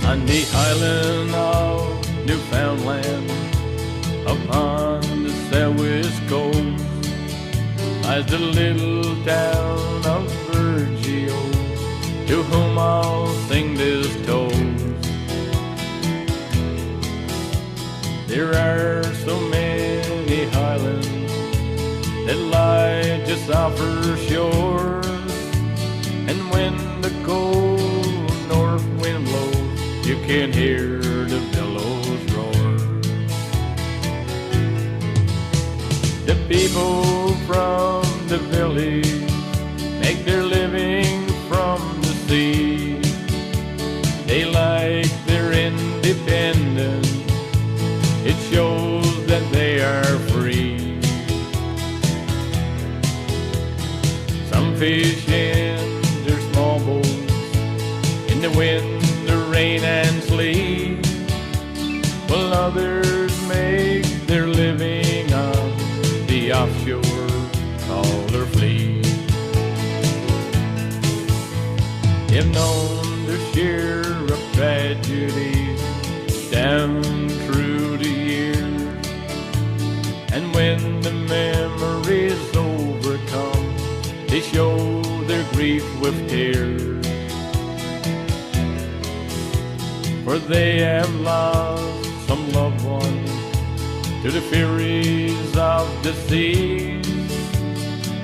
On the island of Newfoundland, upon the southwest coast, lies the little town of Burgeo, to whom I'll sing this toast. There are so many highlands that lie just off her shore, and when the cold north wind blows, you can hear the billows roar. The people from the village make their living from the sea. They like their independence, it shows that they are free. Some fish in their small boats in the wind, the rain and sleet, while others make their living on the offshore trawler fleet. They've known their share of tragedies down through the years, and when the memories overcome, they show their grief with tears. For they have lost some loved ones to the furies of the seas,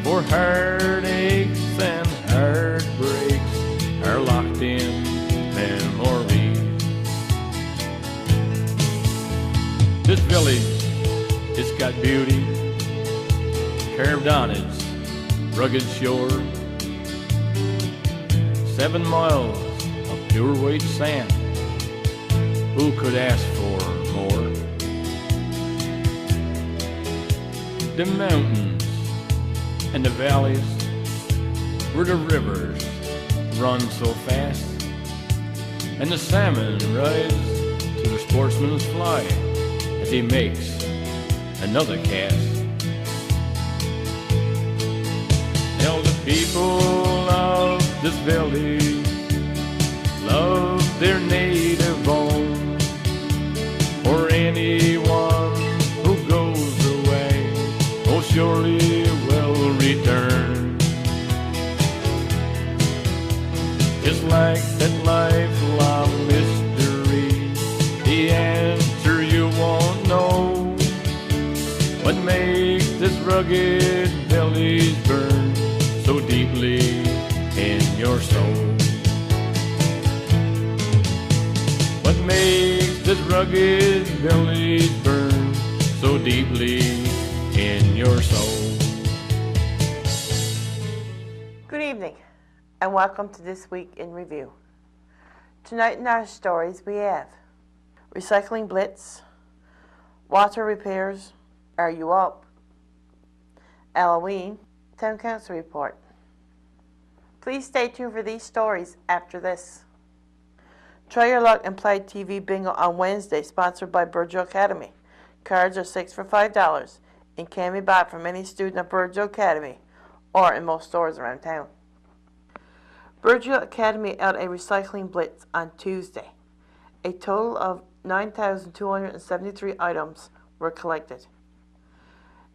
for heartaches and heartbreaks are locked in memories. This village, it's got beauty carved on its rugged shore. 7 miles of pure white sand, who could ask for more? The mountains and the valleys, where the rivers run so fast, and the salmon rise to the sportsman's fly as he makes another cast. Tell the people of this village love their native home, for anyone who goes away most surely will return. Just like that lifelong mystery, the answer you won't know. What makes this rugged village burn so deeply in your soul? What makes this rugged village burn so deeply in your soul? Good evening, and welcome to This Week in Review. Tonight in our stories we have Recycling Blitz, Water Repairs, Are You Up?, Halloween, Town Council Report. Please stay tuned for these stories after this. Try your luck and play TV bingo on Wednesday, sponsored by Burgeo Academy. Cards are 6 for $5 and can be bought from any student at Burgeo Academy or in most stores around town. Burgeo Academy held a recycling blitz on Tuesday. A total of 9,273 items were collected.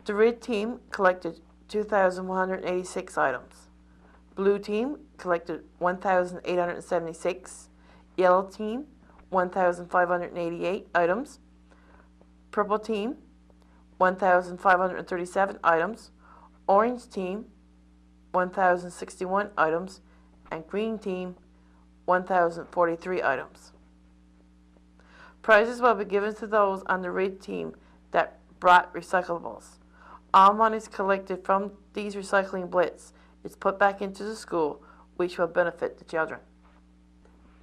The red team collected 2,186 items. Blue team collected 1,876. Yellow team 1,588 items. Purple team 1,537 items. Orange team 1,061 items. And green team 1,043 items. Prizes will be given to those on the red team that brought recyclables. All monies collected from these recycling blitz is put back into the school, which will benefit the children.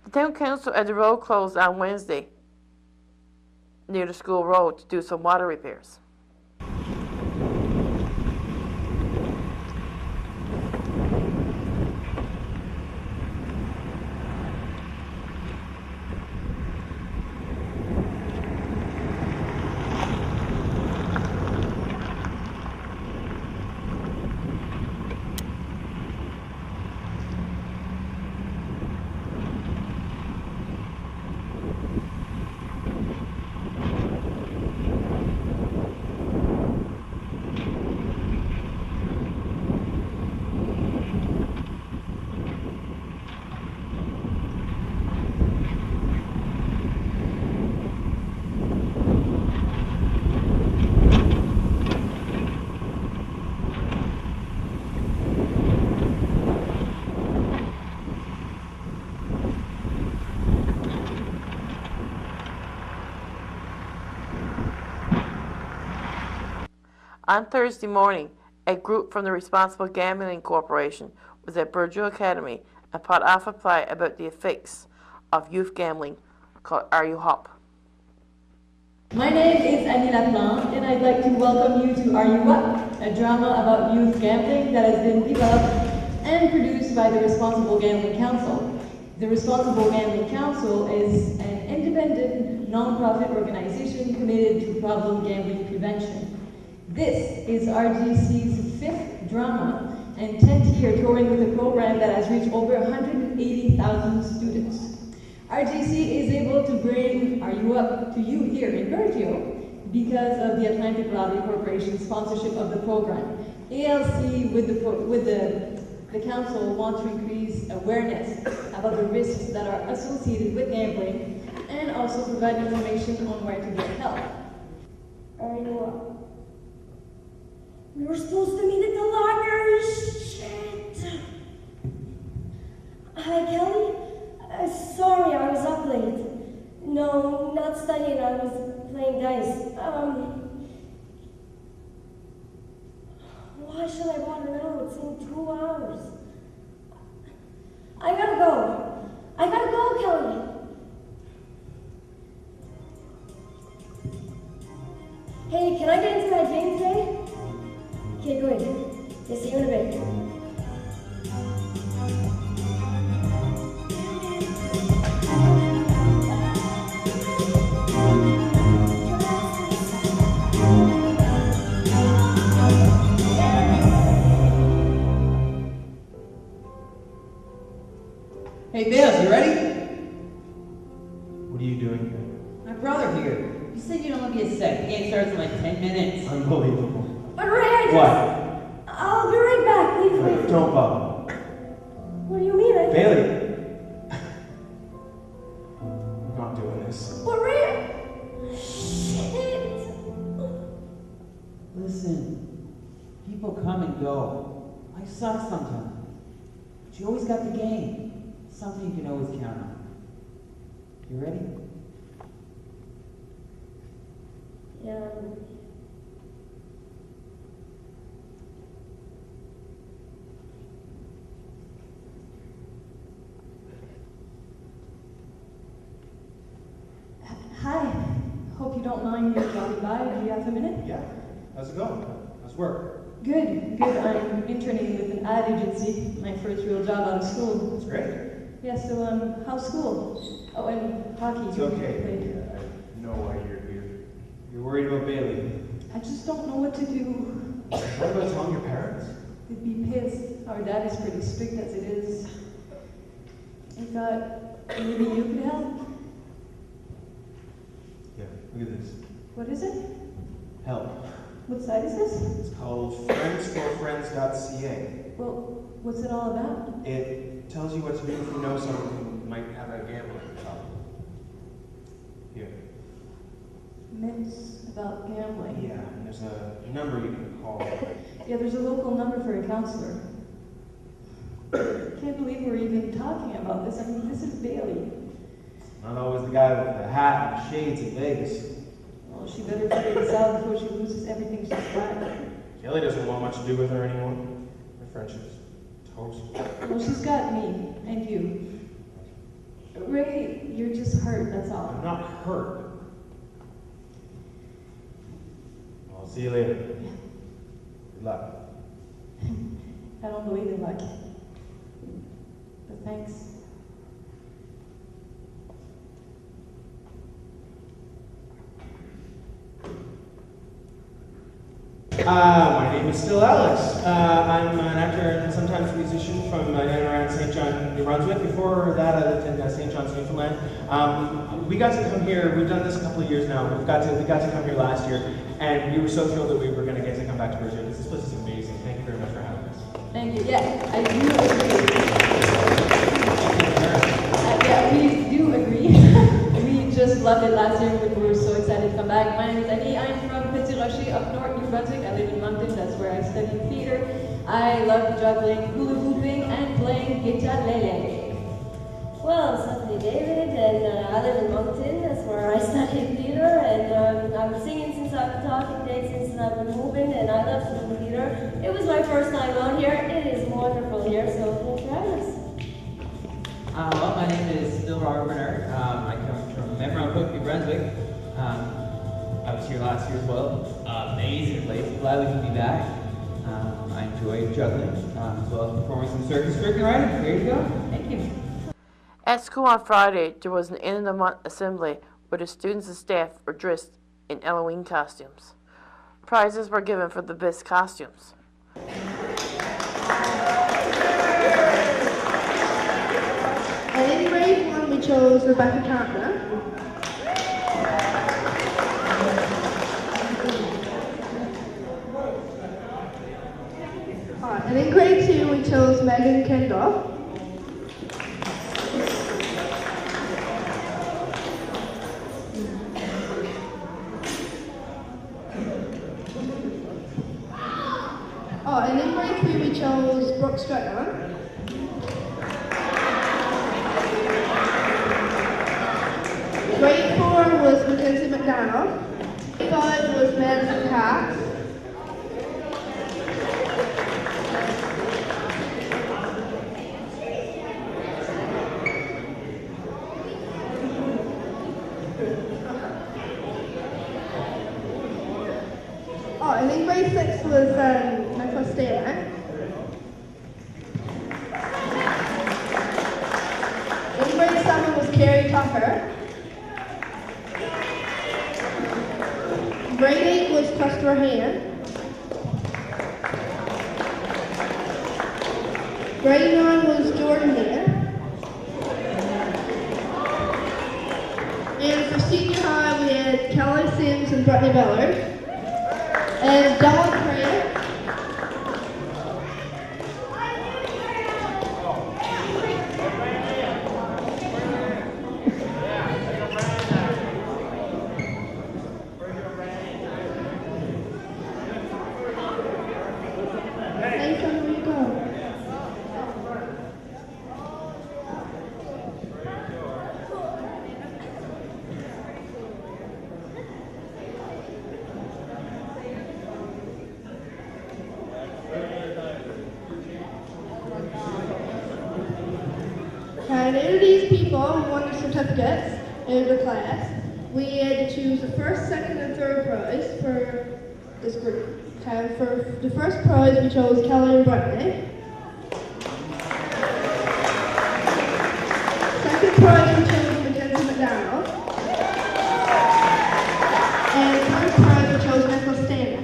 The town council had the road closed on Wednesday near the school road to do some water repairs. On Thursday morning, a group from the Responsible Gambling Corporation was at Burgeo Academy and put off a play about the effects of youth gambling called Are You Hop? My name is Annie Laplan, and I'd like to welcome you to Are You Up, a drama about youth gambling that has been developed and produced by the Responsible Gambling Council. The Responsible Gambling Council is an independent, non-profit organization committed to problem gambling prevention. This is RGC's 5th drama and 10th year touring with a program that has reached over 180,000 students. RGC is able to bring Are You Up to you here in Burgeo because of the Atlantic Lottery Corporation's sponsorship of the program. ALC with the council want to increase awareness about the risks that are associated with gambling and also provide information on where to get help. Are you up? We were supposed to meet at the library. Shit. Hi, Kelly. Sorry, I was up late. No, not studying. I was playing dice. Why should I wander now? It's in 2 hours. I gotta go, Kelly. Hey, can I get into that game today? Okay, good. Okay, see you in a bit. Hey, Bales, you ready? What are you doing here? My brother here. You said you'd only be a sec. The game starts in like 10 minutes. Unbelievable. But Ray, What? I'll be right back. Please. Don't bother. What do you mean? Bailey! I'm not doing this. But Ray! Shit! Listen, people come and go. I suck sometimes. But you always got the game. Something you can always count on. You ready? Yeah. Hi, hope you don't mind me dropping by. Do you have a minute? Yeah. How's it going? How's work? Good. I'm interning with an ad agency, my first real job out of school. It's great. Yeah, so how's school? Oh, and hockey. It's you okay. played. I know why you're here. You're worried about Bailey. I just don't know what to do. What about telling your parents? They'd be pissed. Our dad is pretty strict as it is. I thought maybe you could help. Yeah, look at this. What is it? Help. What site is this? It's called friendsforfriends.ca. Well, what's it all about? It tells you what to do if you know someone who might have a gambling problem. Here. Myths about gambling. Yeah, and there's a number you can call. Yeah, there's a local number for a counselor. Can't believe we're even talking about this. I mean, this is Bailey. Not always the guy with the hat and shades in Vegas. Well, she better figure this out before she loses everything she's got. Kelly doesn't want much to do with her anymore. Their friendship's toast. Well, she's got me and you. Ray, you're just hurt, that's all. I'm not hurt. I'll see you later. Good luck. I don't believe in luck. But thanks. My name is still Alex. I'm an actor and sometimes a musician from in and around St. John, New Brunswick. Before that, I lived in St. John's, Newfoundland. We got to come here. We've done this a couple of years now. We got to come here last year, and we were so thrilled that we were going to get to come back to Burgeo because this place is amazing. Thank you very much for having us. Thank you. Yeah, I do agree. Yeah, we do agree. We just loved it last year. We were so excited to come back. My name is Annie. I'm from Petit Rocher up north, New Brunswick. I live in Moncton. That's where I studied theater. I love juggling, hula hooping, and playing guitar lele. Well, I'm David, and I live in Moncton. That's where I studied theater, and I've been singing since I was Talking Day since I've been moving, and I love student theater. It was my first time out here. It is wonderful here, so thanks for having us. Well, my name is still Robert Bernard. I come from Memron, New Brunswick. I was here last year as well. Amazing place. Glad we can be back. I enjoy juggling, as well as performing some circus trick and riding. There you go. Thank you. At school on Friday, there was an end-of-the-month assembly where the students and staff were dressed in Halloween costumes. Prizes were given for the best costumes. And in grade 1 we chose Rebecca Carter. And in grade 2 we chose Megan Kendall. And in grade 3 we chose Brooke Stratton. Grade 4 was Mackenzie McDonald. Grade 5 was Madison Cox. And in grade 6 was Nicholas Stanley. In grade 7 was Carrie Tucker. Grade 8 was Christopher Han. Grade 9 was Jordan Han. And for senior high we had Kelly Sims and Brittany Bellard. And Dawn Craig. Thanks, where you go. And out of these people who won their certificates out of the class, we had to choose the first, second, and third prize for this group. And for the first prize, we chose Kelly and Brittany. Second prize, we chose Mackenzie McDonald. And third prize, we chose Nicholas Stanley.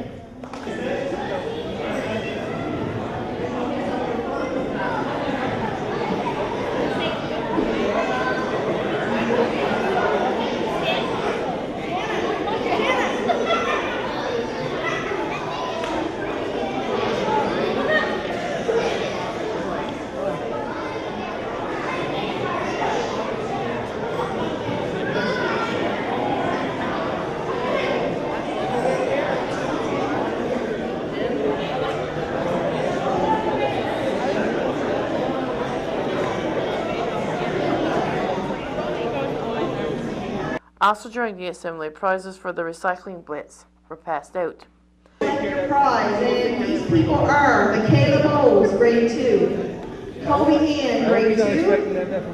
Also during the assembly, prizes for the recycling blitz were passed out. Your prize, and these people are Michaela Bowles, grade 2, Kobe Hand, grade 2,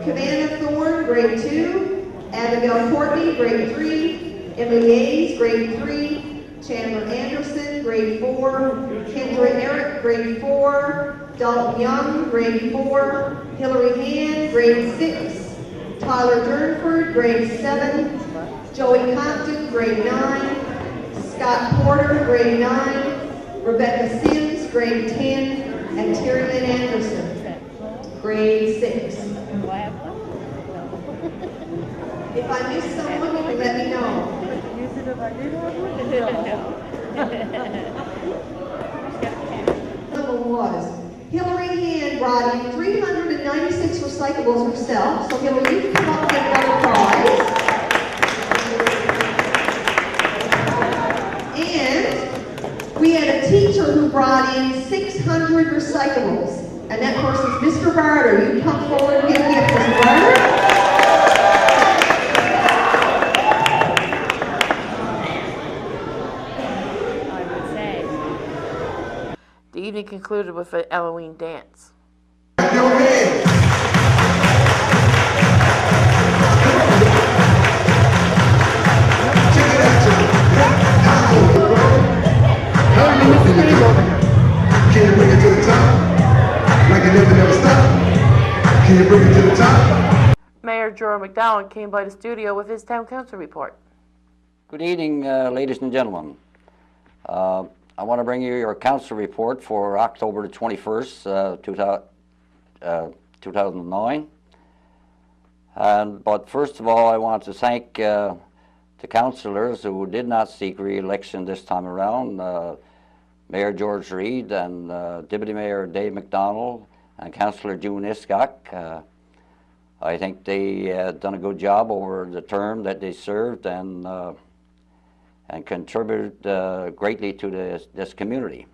Cabana Thorne, grade 2, Abigail Courtney, grade 3, Emily Hayes, grade 3, Chandler Anderson, grade 4, Kendra Eric, grade 4, Dalton Young, grade 4, Hillary Hand, grade 6, Tyler Durnford, grade 7, Joey Compton, grade 9, Scott Porter, grade 9, Rebecca Sims, grade 10, and Terry Lynn Anderson, grade 6. If I miss someone, you can let me know. Number was Hillary Hand brought in 396 recyclables herself, so Hillary, you can come up and get another prize. And we had a teacher who brought in 600 recyclables, and that person's Mr. Barter. You can come forward and get a gift, Mr. Barter. concluded with a Halloween dance. Can you bring it to the top? Like it never stop. Can you bring it to the top? Mayor Jordan McDonald came by the studio with his town council report. Good evening, ladies and gentlemen. I want to bring you your council report for October the 21st, 2009. But first of all, I want to thank the councillors who did not seek re-election this time around. Mayor George Reed and Deputy Mayor Dave McDonald and Councillor June Iscock. I think they done a good job over the term that they served and contributed greatly to this community.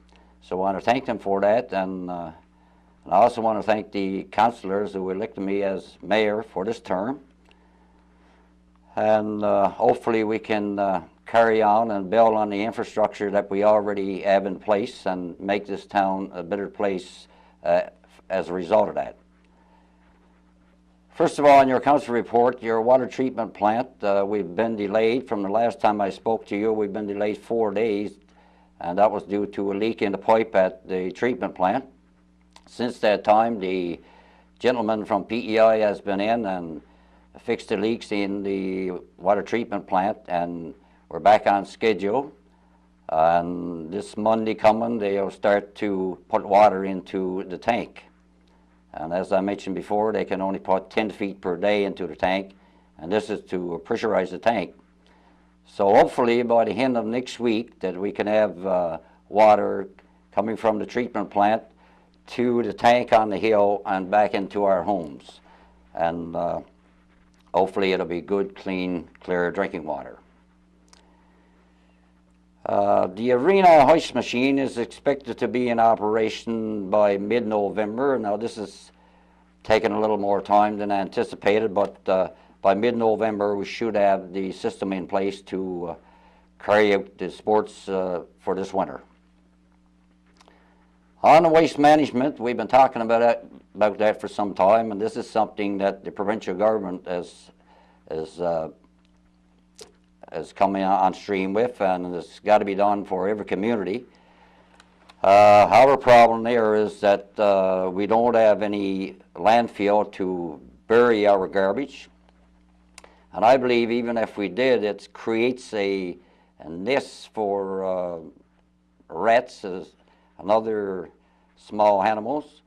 So I want to thank them for that, and I also want to thank the councillors who elected me as mayor for this term. And hopefully we can carry on and build on the infrastructure that we already have in place and make this town a better place as a result of that. First of all, in your council report, your water treatment plant, we've been delayed. From the last time I spoke to you, we've been delayed 4 days, and that was due to a leak in the pipe at the treatment plant. Since that time, the gentleman from PEI has been in and fixed the leaks in the water treatment plant, and we're back on schedule. And this Monday coming, they'll start to put water into the tank. And as I mentioned before, they can only put 10 feet per day into the tank, and this is to pressurize the tank. So hopefully by the end of next week that we can have water coming from the treatment plant to the tank on the hill and back into our homes. And hopefully it'll be good, clean, clear drinking water. The arena hoist machine is expected to be in operation by mid-November. Now this is taking a little more time than anticipated, but by mid-November we should have the system in place to carry out the sports for this winter. On the waste management, we've been talking about that for some time, and this is something that the provincial government has coming on stream with, and it's got to be done for every community. Our problem there is that we don't have any landfill to bury our garbage, and I believe even if we did, it creates a nest for rats and other small animals,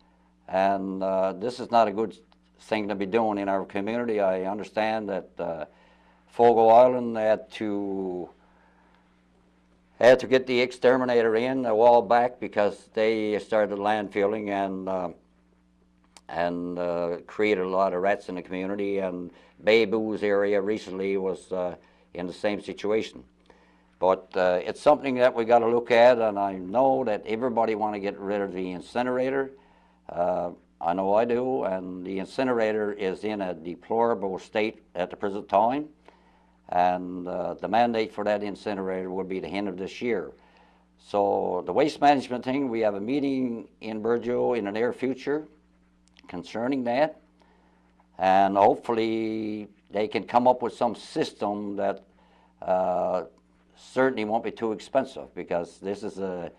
and this is not a good thing to be doing in our community. I understand that Fogo Island had to get the exterminator in a while back because they started landfilling and created a lot of rats in the community, and Bay Boo's area recently was in the same situation. But it's something that we got to look at, and I know that everybody want to get rid of the incinerator. I know I do, and the incinerator is in a deplorable state at the present time. And the mandate for that incinerator would be the end of this year. So the waste management thing, we have a meeting in Burgeo in the near future concerning that, and hopefully they can come up with some system that certainly won't be too expensive, because this is a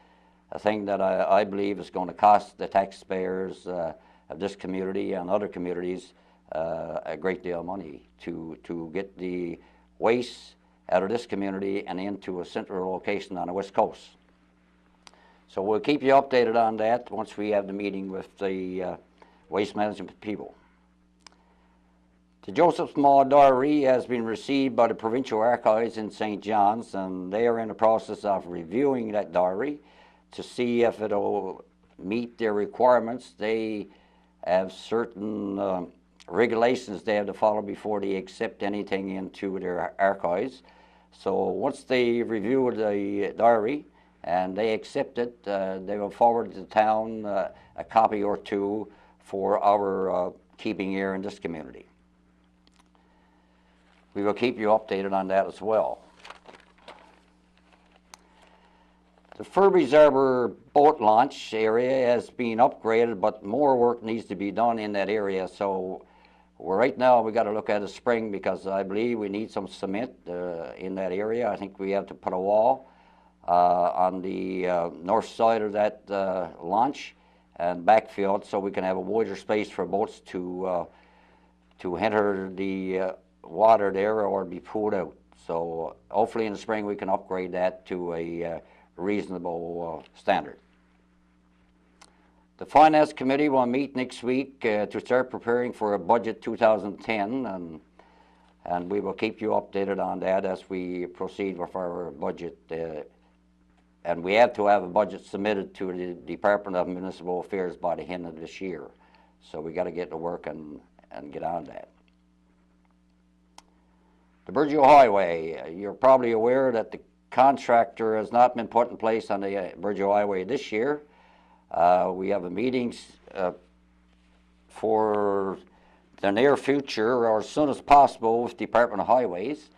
thing that I believe is going to cost the taxpayers of this community and other communities a great deal of money to get the waste out of this community and into a central location on the west coast. So we'll keep you updated on that once we have the meeting with the waste management people. The Joseph Small Diary has been received by the Provincial Archives in St. John's, and they are in the process of reviewing that diary to see if it'll meet their requirements. They have certain regulations they have to follow before they accept anything into their archives. So once they review the diary and they accept it, they will forward to the town a copy or two for our keeping here in this community. We will keep you updated on that as well. The Furby's Arbor boat launch area has been upgraded, but more work needs to be done in that area. So right now we got to look at the spring, because I believe we need some cement in that area. I think we have to put a wall on the north side of that launch and backfill it, so we can have a wider space for boats to enter the water there or be pulled out. So hopefully in the spring we can upgrade that to a reasonable standard. The Finance Committee will meet next week to start preparing for a budget 2010, and we will keep you updated on that as we proceed with our budget. And we have to have a budget submitted to the Department of Municipal Affairs by the end of this year. So we got to get to work and get on that. The Burgeo Highway, you're probably aware that the contractor has not been put in place on the Burgeo Highway this year. We have a meeting for the near future, or as soon as possible, with Department of Highways,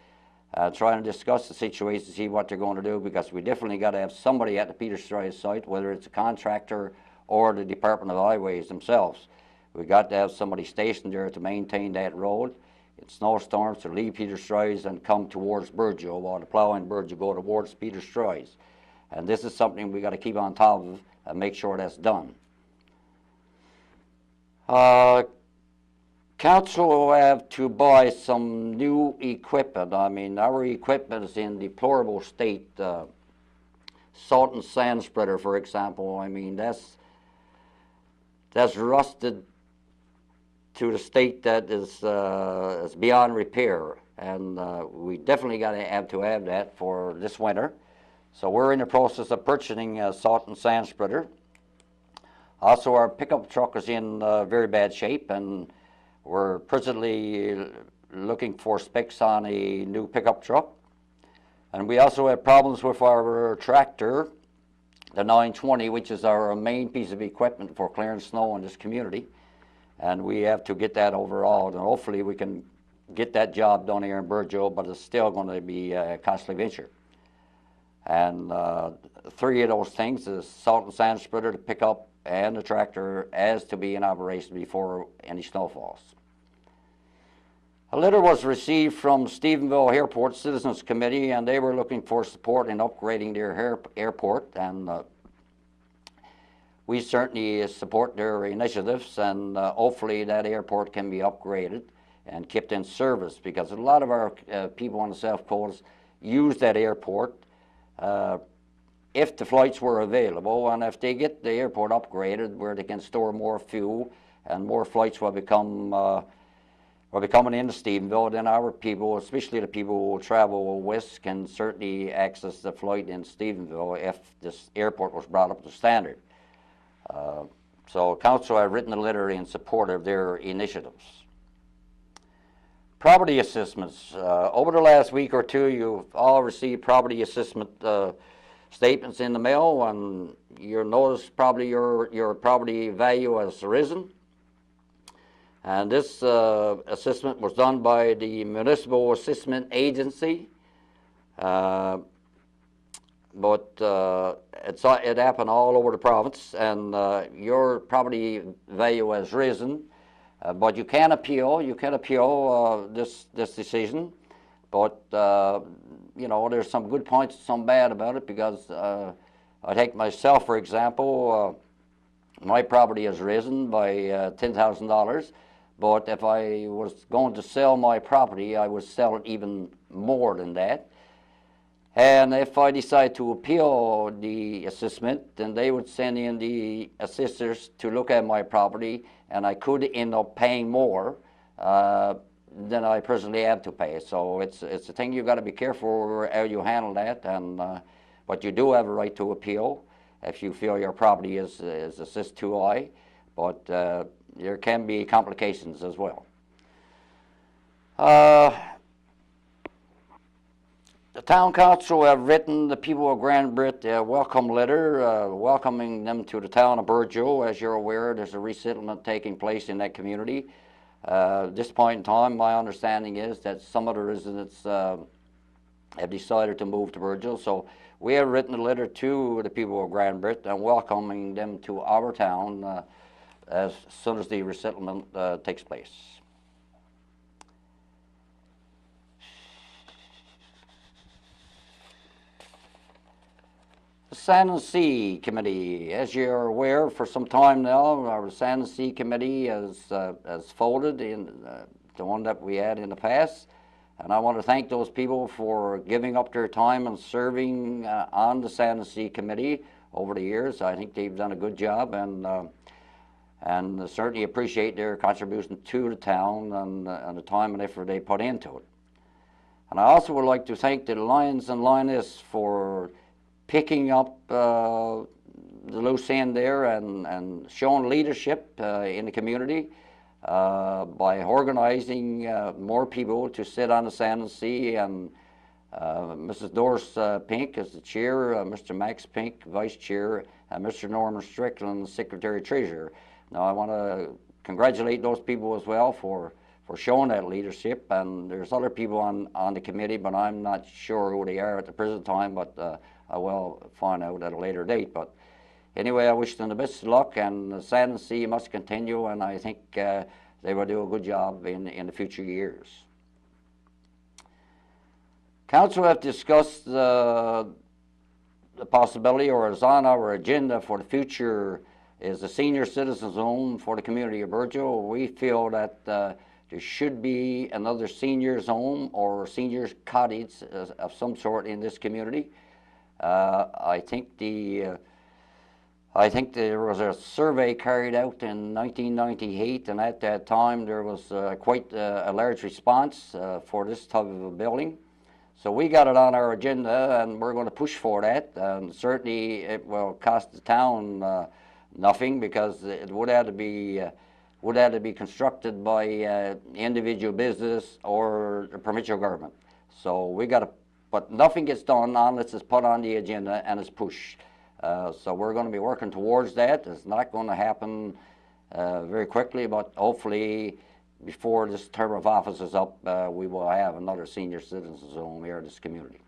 trying to discuss the situation, see what they're going to do, because we definitely got to have somebody at the Peter Stroy site, whether it's a contractor or the Department of Highways themselves. We got to have somebody stationed there to maintain that road in snowstorms, to leave Peter Stroy's and come towards Burgeo, while the plow and Burgeo go towards Peter Stroy's. And this is something we got to keep on top of and make sure that's done. Council will have to buy some new equipment. I mean, our equipment is in deplorable state. Salt and sand spreader, for example, I mean, that's rusted to the state that is beyond repair, and we definitely got to have that for this winter. So we're in the process of purchasing a salt and sand spreader. Also, our pickup truck is in very bad shape, and we're presently looking for specs on a new pickup truck. And we also have problems with our tractor, the 920, which is our main piece of equipment for clearing snow in this community. And we have to get that overhauled, and hopefully we can get that job done here in Burgeo, but it's still going to be a costly venture. And 3 of those things, the salt and sand spreader, the pickup, and the tractor, has to be in operation before any snowfalls. A letter was received from Stephenville Airport Citizens Committee, and they were looking for support in upgrading their airport, and we certainly support their initiatives, and hopefully that airport can be upgraded and kept in service, because a lot of our people on the South Coast use that airport if the flights were available, and if they get the airport upgraded where they can store more fuel and more flights will become coming into Stephenville, then our people, especially the people who travel west, can certainly access the flight in Stephenville if this airport was brought up to standard. So Council have written a letter in support of their initiatives. Property assessments. Over the last week or two, you've all received property assessment statements in the mail, and you'll notice probably your property value has risen. And this assessment was done by the Municipal Assessment Agency, but it happened all over the province, and your property value has risen. But you can appeal. You can appeal this decision, but you know, there's some good points, some bad about it, because I take myself for example. My property has risen by $10,000, but if I was going to sell my property, I would sell it even more than that. And if I decide to appeal the assessment, then they would send in the assessors to look at my property, and I could end up paying more than I presently have to pay. So it's a thing you got to be careful how you handle that, and but you do have a right to appeal if you feel your property is assessed too high, but there can be complications as well. The Town Council have written the people of Grand Brit a welcome letter welcoming them to the town of Burgeo. As you're aware, there's a resettlement taking place in that community. At this point in time, my understanding is that some of the residents have decided to move to Burgeo. So we have written a letter to the people of Grand Britain and welcoming them to our town as soon as the resettlement takes place. The Sand and Sea Committee, as you're aware, for some time now, our Sand and Sea Committee has folded in the one that we had in the past. And I want to thank those people for giving up their time and serving on the Sand and Sea Committee over the years. I think they've done a good job, and certainly appreciate their contribution to the town and the time and effort they put into it. And I also would like to thank the Lions and Lionesses for picking up the loose end there and showing leadership in the community by organizing more people to sit on the Sand and Sea, and Mrs. Doris Pink as the chair, Mr. Max Pink, vice chair, and Mr. Norman Strickland, secretary treasurer. Now I want to congratulate those people as well for showing that leadership, and there's other people on the committee, but I'm not sure who they are at the present time, but I will find out at a later date. But anyway, I wish them the best of luck, and the Sand and Sea must continue, and I think they will do a good job in the future years. Council have discussed the possibility, or is on our agenda for the future, is a senior citizens home for the community of Burgeo. We feel that there should be another seniors home or seniors cottage of some sort in this community. I think there was a survey carried out in 1998, and at that time there was quite a large response for this type of a building. So we got it on our agenda, and we're going to push for that. And certainly it will cost the town nothing, because it would have to be constructed by individual business or the provincial government. So we got to, but nothing gets done unless it's put on the agenda and it's pushed. So we're going to be working towards that. It's not going to happen very quickly, but hopefully before this term of office is up, we will have another senior citizens home here in this community.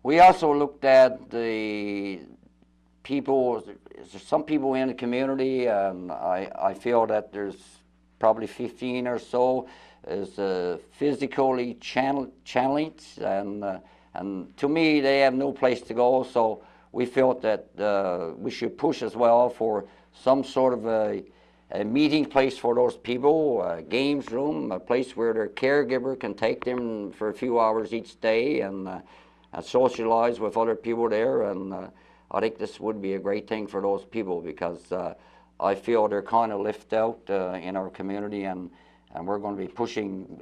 We also looked at the people. There's some people in the community, and I feel that there's probably 15 or so is physically challenged, and to me they have no place to go. So we felt that we should push as well for some sort of a meeting place for those people, a games room, a place where their caregiver can take them for a few hours each day and socialize with other people there. And I think this would be a great thing for those people, because I feel they're kind of left out in our community, and we're going to be pushing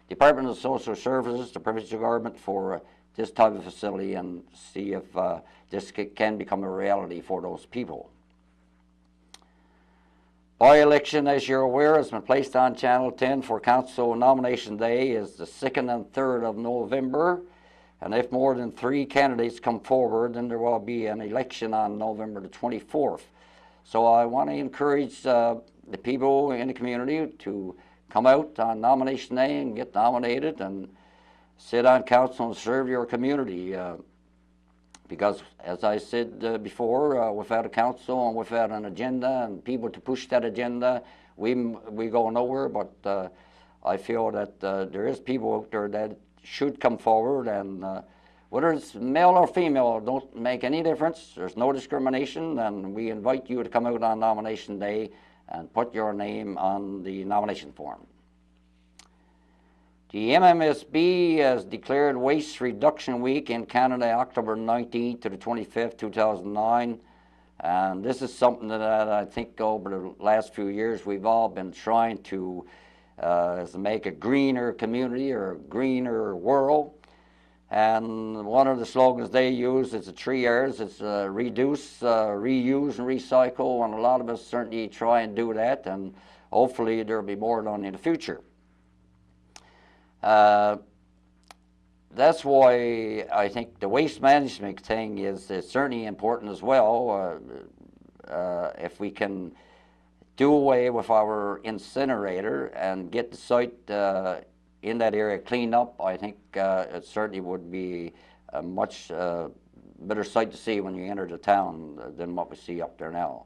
Department of Social Services, the provincial government, for this type of facility, and see if this can become a reality for those people. By-election, as you're aware, has been placed on Channel 10 for Council Nomination Day is the 2nd and 3rd of November. And if more than 3 candidates come forward, then there will be an election on November the 24th. So I want to encourage the people in the community to come out on nomination day and get nominated and sit on council and serve your community. Because, as I said before, without a council and without an agenda and people to push that agenda, we go nowhere. But I feel that there is people out there that should come forward, and whether it's male or female, don't make any difference. There's no discrimination, and we invite you to come out on nomination day and put your name on the nomination form. The MMSB has declared Waste Reduction Week in Canada, October 19th to the 25th, 2009. And this is something that I think over the last few years we've all been trying to make a greener community or a greener world. And one of the slogans they use is the 3 R's. It's reduce, reuse, and recycle. And a lot of us certainly try and do that. And hopefully there will be more done in the future. That's why I think the waste management thing is certainly important as well. If we can do away with our incinerator and get the site in that area cleaned up, I think it certainly would be a much better sight to see when you enter the town than what we see up there now.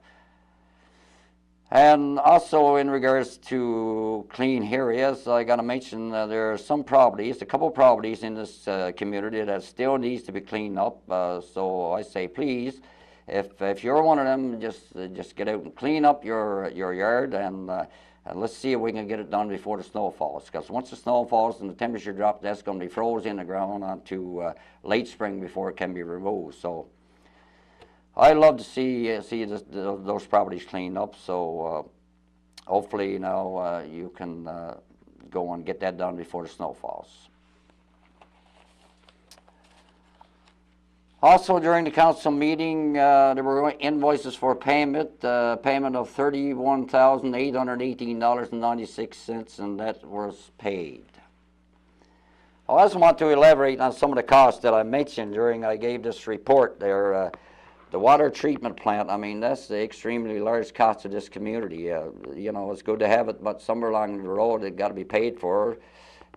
And also in regards to clean areas, I got to mention there are some properties, a couple properties in this community that still needs to be cleaned up. So I say, please, if you're one of them, just get out and clean up your yard, and let's see if we can get it done before the snow falls. Because once the snow falls and the temperature drops, that's going to be frozen in the ground until late spring before it can be removed. So I love to see those properties cleaned up. So hopefully now you can go and get that done before the snow falls. Also, during the council meeting, there were invoices for payment of $31,818.96, and that was paid. I also want to elaborate on some of the costs that I mentioned during I gave this report there. The water treatment plant, I mean, that's the extremely large cost of this community. You know, it's good to have it, but somewhere along the road it got to be paid for.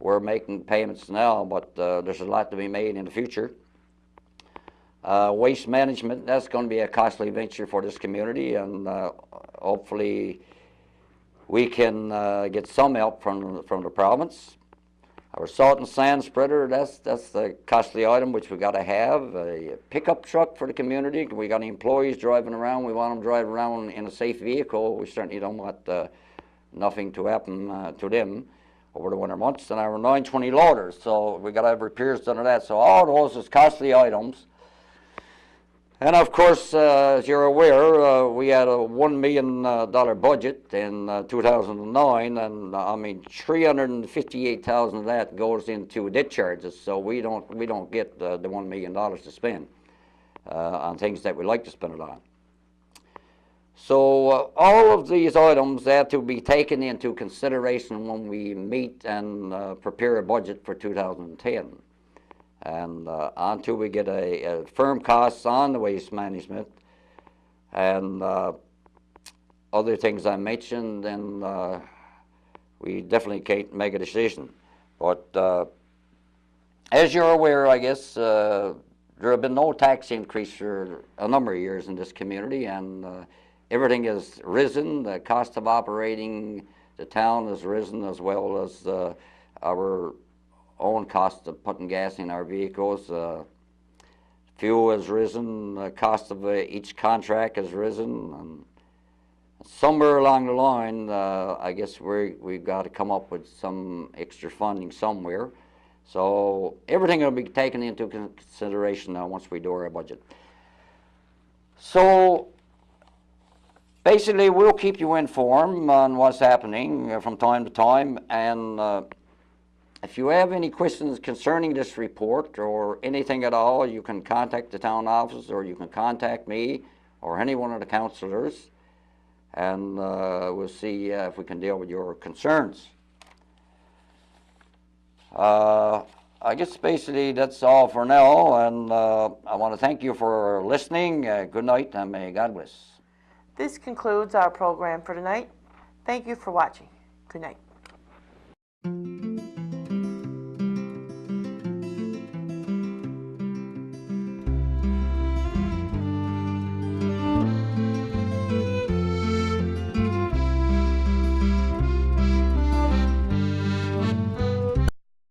We're making payments now, but there's a lot to be made in the future. Waste management, that's going to be a costly venture for this community, and hopefully we can get some help from the province. Our salt and sand spreader, that's the costly item which we got to have. A pickup truck for the community. We got employees driving around. We want them driving around in a safe vehicle. We certainly don't want nothing to happen to them over the winter months. And our 920 loaders, so we got to have repairs done of that. So all those is costly items. And of course, as you're aware, we had a $1 million budget in 2009, and I mean $358,000 of that goes into debt charges. So we don't get the $1 million to spend on things that we like to spend it on. So all of these items have to be taken into consideration when we meet and prepare a budget for 2010. And until we get a firm costs on the waste management and other things I mentioned, then we definitely can't make a decision. But as you're aware, I guess, there have been no tax increase for a number of years in this community, and everything has risen. The cost of operating the town has risen, as well as our own cost of putting gas in our vehicles. Fuel has risen, the cost of each contract has risen, and somewhere along the line, I guess we've got to come up with some extra funding somewhere. So everything will be taken into consideration now once we do our budget. So basically, we'll keep you informed on what's happening from time to time, and if you have any questions concerning this report or anything at all, you can contact the town office, or you can contact me or any one of the councillors, and we'll see if we can deal with your concerns. I guess basically that's all for now, and I want to thank you for listening. Good night, and may God bless. This concludes our program for tonight. Thank you for watching. Good night.